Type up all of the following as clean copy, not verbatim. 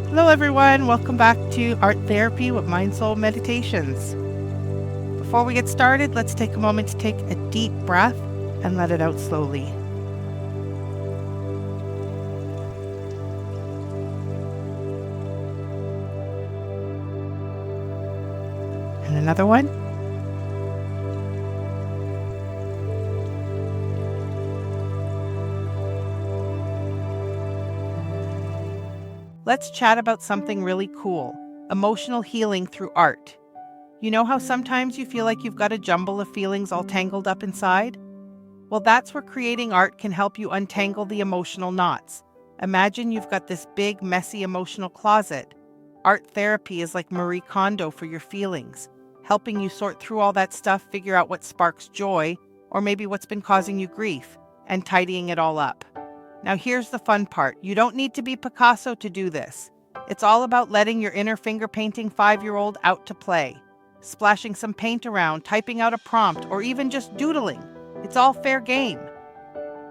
Hello, everyone. Welcome back to Art Therapy with Mindsoul Meditations. Before we get started, let's take a moment to take a deep breath and let it out slowly. And another one. Let's chat about something really cool: emotional healing through art. You know how sometimes you feel like you've got a jumble of feelings all tangled up inside? Well, that's where creating art can help you untangle the emotional knots. Imagine you've got this big, messy emotional closet. Art therapy is like Marie Kondo for your feelings, helping you sort through all that stuff, figure out what sparks joy, or maybe what's been causing you grief, and tidying it all up. Now, here's the fun part: you don't need to be Picasso to do this. It's all about letting your inner finger painting 5-year-old out to play, splashing some paint around, typing out a prompt, or even just doodling. It's all fair game.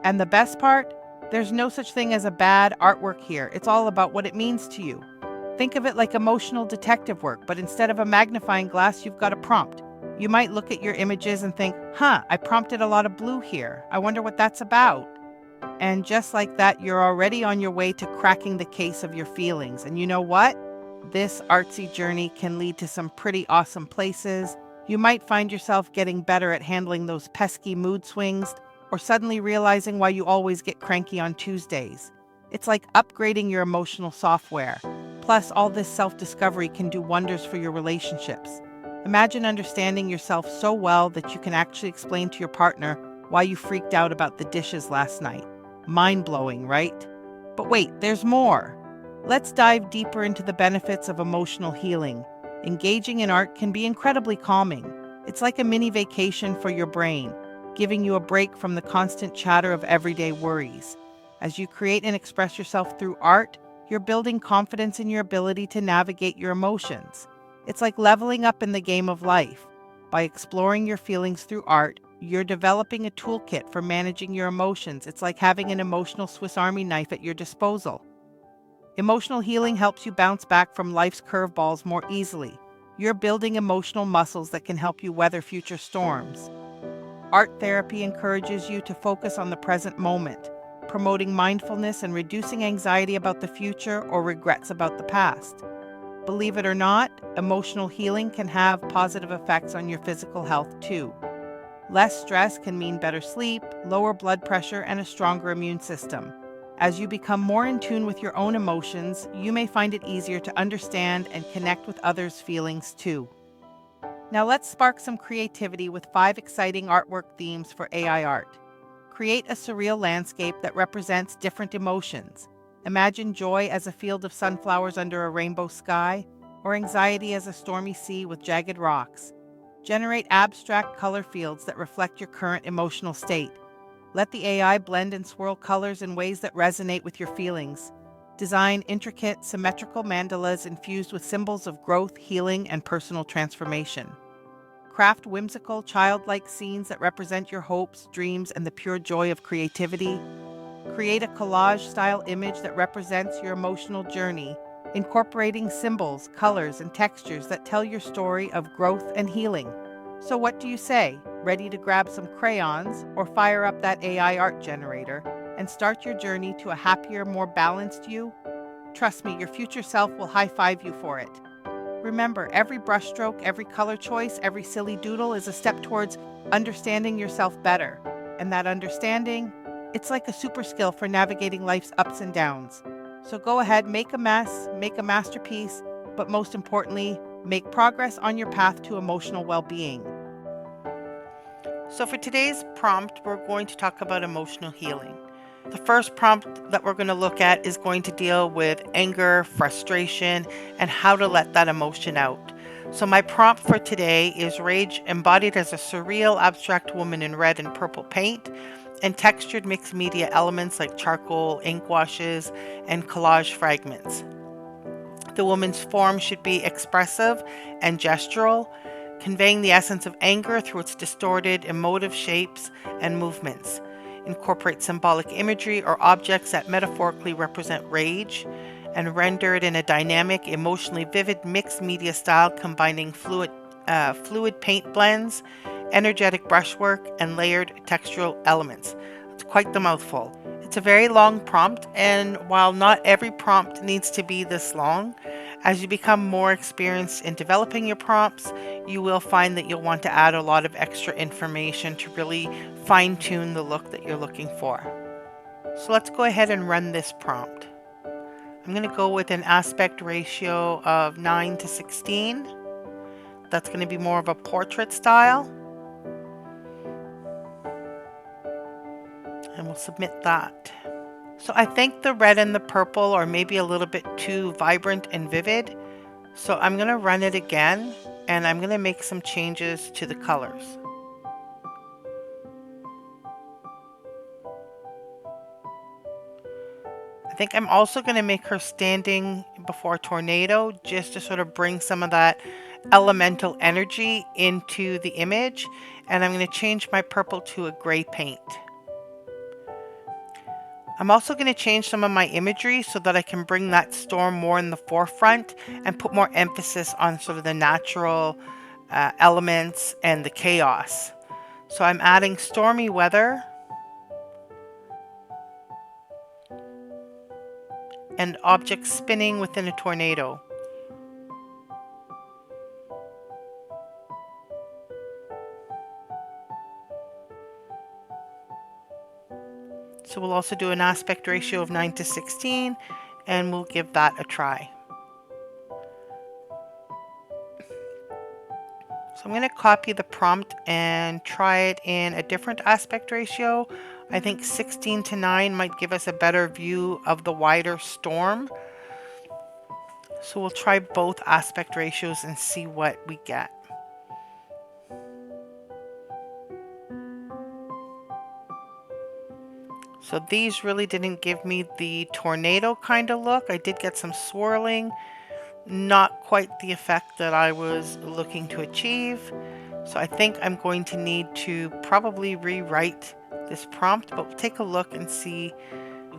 And the best part? There's no such thing as a bad artwork here. It's all about what it means to you. Think of it like emotional detective work, but instead of a magnifying glass, you've got a prompt. You might look at your images and think, I prompted a lot of blue here. I wonder what that's about. And just like that, you're already on your way to cracking the case of your feelings. And you know what? This artsy journey can lead to some pretty awesome places. You might find yourself getting better at handling those pesky mood swings, or suddenly realizing why you always get cranky on Tuesdays. It's like upgrading your emotional software. Plus, all this self-discovery can do wonders for your relationships. Imagine understanding yourself so well that you can actually explain to your partner why you freaked out about the dishes last night. Mind-blowing, right? But wait, there's more. Let's dive deeper into the benefits of emotional healing. Engaging in art can be incredibly calming. It's like a mini vacation for your brain, giving you a break from the constant chatter of everyday worries. As you create and express yourself through art, you're building confidence in your ability to navigate your emotions. It's like leveling up in the game of life. By exploring your feelings through art, you're developing a toolkit for managing your emotions. It's like having an emotional Swiss Army knife at your disposal. Emotional healing helps you bounce back from life's curveballs more easily. You're building emotional muscles that can help you weather future storms. Art therapy encourages you to focus on the present moment, promoting mindfulness and reducing anxiety about the future or regrets about the past. Believe it or not, emotional healing can have positive effects on your physical health too. Less stress can mean better sleep, lower blood pressure, and a stronger immune system. As you become more in tune with your own emotions, you may find it easier to understand and connect with others' feelings too. Now let's spark some creativity with 5 exciting artwork themes for AI art. Create a surreal landscape that represents different emotions. Imagine joy as a field of sunflowers under a rainbow sky, or anxiety as a stormy sea with jagged rocks. Generate abstract color fields that reflect your current emotional state. Let the AI blend and swirl colors in ways that resonate with your feelings. Design intricate, symmetrical mandalas infused with symbols of growth, healing, and personal transformation. Craft whimsical, childlike scenes that represent your hopes, dreams, and the pure joy of creativity. Create a collage-style image that represents your emotional journey, incorporating symbols, colors, and textures that tell your story of growth and healing. So what do you say? Ready to grab some crayons or fire up that AI art generator and start your journey to a happier, more balanced you? Trust me, your future self will high-five you for it. Remember, every brushstroke, every color choice, every silly doodle is a step towards understanding yourself better. And that understanding, it's like a super skill for navigating life's ups and downs. So go ahead, make a mess, make a masterpiece, but most importantly, make progress on your path to emotional well-being. So for today's prompt, we're going to talk about emotional healing. The first prompt that we're going to look at is going to deal with anger, frustration, and how to let that emotion out. So my prompt for today is rage embodied as a surreal abstract woman in red and purple paint and textured mixed media elements like charcoal, ink washes, and collage fragments. The woman's form should be expressive and gestural, conveying the essence of anger through its distorted, emotive shapes and movements. Incorporate symbolic imagery or objects that metaphorically represent rage, and render it in a dynamic, emotionally vivid mixed media style combining fluid paint blends, energetic brushwork, and layered textural elements. It's quite the mouthful. It's a very long prompt, and while not every prompt needs to be this long, as you become more experienced in developing your prompts, you will find that you'll want to add a lot of extra information to really fine-tune the look that you're looking for. So let's go ahead and run this prompt. I'm going to go with an aspect ratio of 9:16. That's going to be more of a portrait style. And we'll submit that. So I think the red and the purple are maybe a little bit too vibrant and vivid. So I'm going to run it again, and I'm going to make some changes to the colors. I think I'm also going to make her standing before a tornado just to sort of bring some of that elemental energy into the image. And I'm going to change my purple to a gray paint. I'm also going to change some of my imagery so that I can bring that storm more in the forefront and put more emphasis on sort of the natural elements and the chaos. So I'm adding stormy weather and objects spinning within a tornado. So we'll also do an aspect ratio of 9:16, and we'll give that a try. So I'm going to copy the prompt and try it in a different aspect ratio. I think 16:9 might give us a better view of the wider storm. So we'll try both aspect ratios and see what we get. So these really didn't give me the tornado kind of look. I did get some swirling, not quite the effect that I was looking to achieve. So I think I'm going to need to probably rewrite this prompt, but we'll take a look and see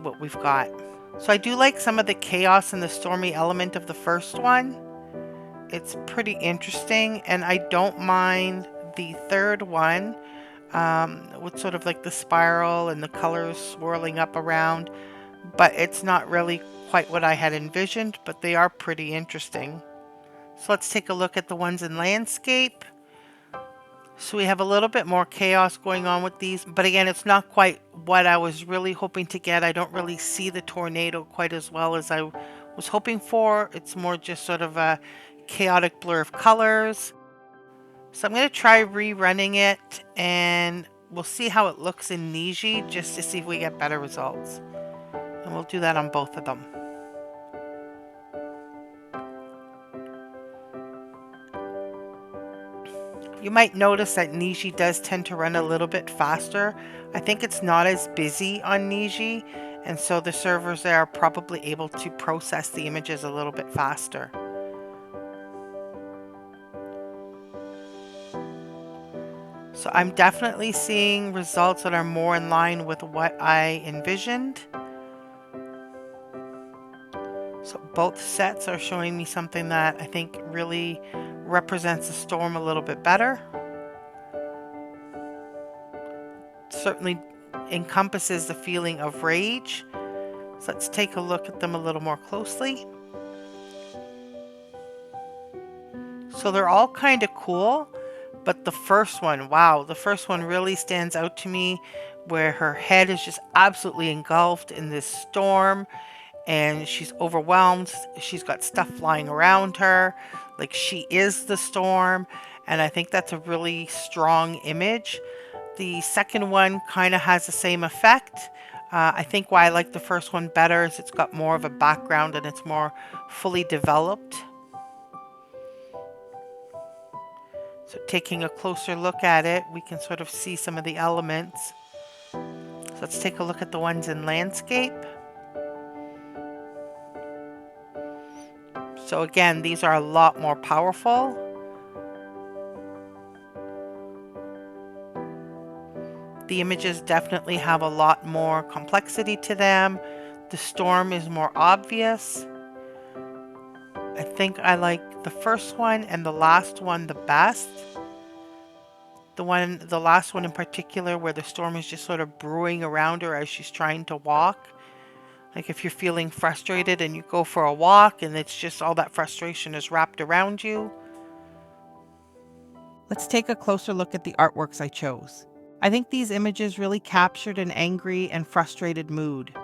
what we've got. So I do like some of the chaos and the stormy element of the first one. It's pretty interesting, and I don't mind the third one with sort of like the spiral and the colors swirling up around, but it's not really quite what I had envisioned, but they are pretty interesting. So let's take a look at the ones in landscape. So we have a little bit more chaos going on with these, but again, it's not quite what I was really hoping to get. I don't really see the tornado quite as well as I was hoping for. It's more just sort of a chaotic blur of colors. So I'm going to try rerunning it, and we'll see how it looks in Niji just to see if we get better results. And we'll do that on both of them. You might notice that Niji does tend to run a little bit faster. I think it's not as busy on Niji, and so the servers there are probably able to process the images a little bit faster. So I'm definitely seeing results that are more in line with what I envisioned. So both sets are showing me something that I think really represents the storm a little bit better. Certainly encompasses the feeling of rage. So let's take a look at them a little more closely. So they're all kind of cool, but the first one, wow, the first one really stands out to me, where her head is just absolutely engulfed in this storm and she's overwhelmed. She's got stuff flying around her, like she is the storm, and I think that's a really strong image. The second one kind of has the same effect. I think why I like the first one better is it's got more of a background and it's more fully developed. So taking a closer look at it, we can sort of see some of the elements. So let's take a look at the ones in landscape. So again, these are a lot more powerful. The images definitely have a lot more complexity to them. The storm is more obvious. I think I like the first one and the last one the best. The last one in particular, where the storm is just sort of brewing around her as she's trying to walk. Like if you're feeling frustrated and you go for a walk and it's just all that frustration is wrapped around you. Let's take a closer look at the artworks I chose. I think these images really captured an angry and frustrated mood.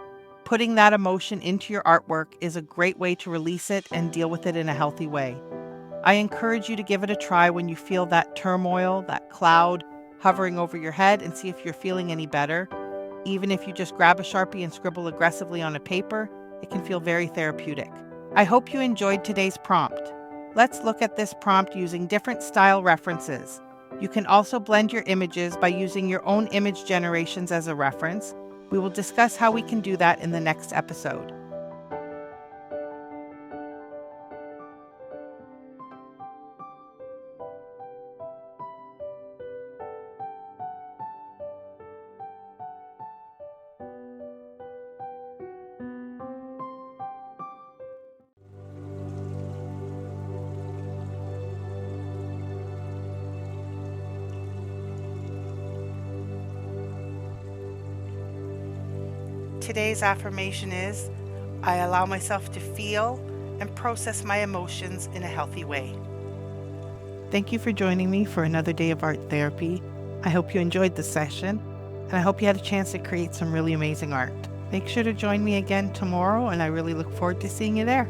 Putting that emotion into your artwork is a great way to release it and deal with it in a healthy way. I encourage you to give it a try when you feel that turmoil, that cloud hovering over your head, and see if you're feeling any better. Even if you just grab a Sharpie and scribble aggressively on a paper, it can feel very therapeutic. I hope you enjoyed today's prompt. Let's look at this prompt using different style references. You can also blend your images by using your own image generations as a reference. We will discuss how we can do that in the next episode. Today's affirmation is, I allow myself to feel and process my emotions in a healthy way. Thank you for joining me for another day of art therapy. I hope you enjoyed the session, and I hope you had a chance to create some really amazing art. Make sure to join me again tomorrow, and I really look forward to seeing you there.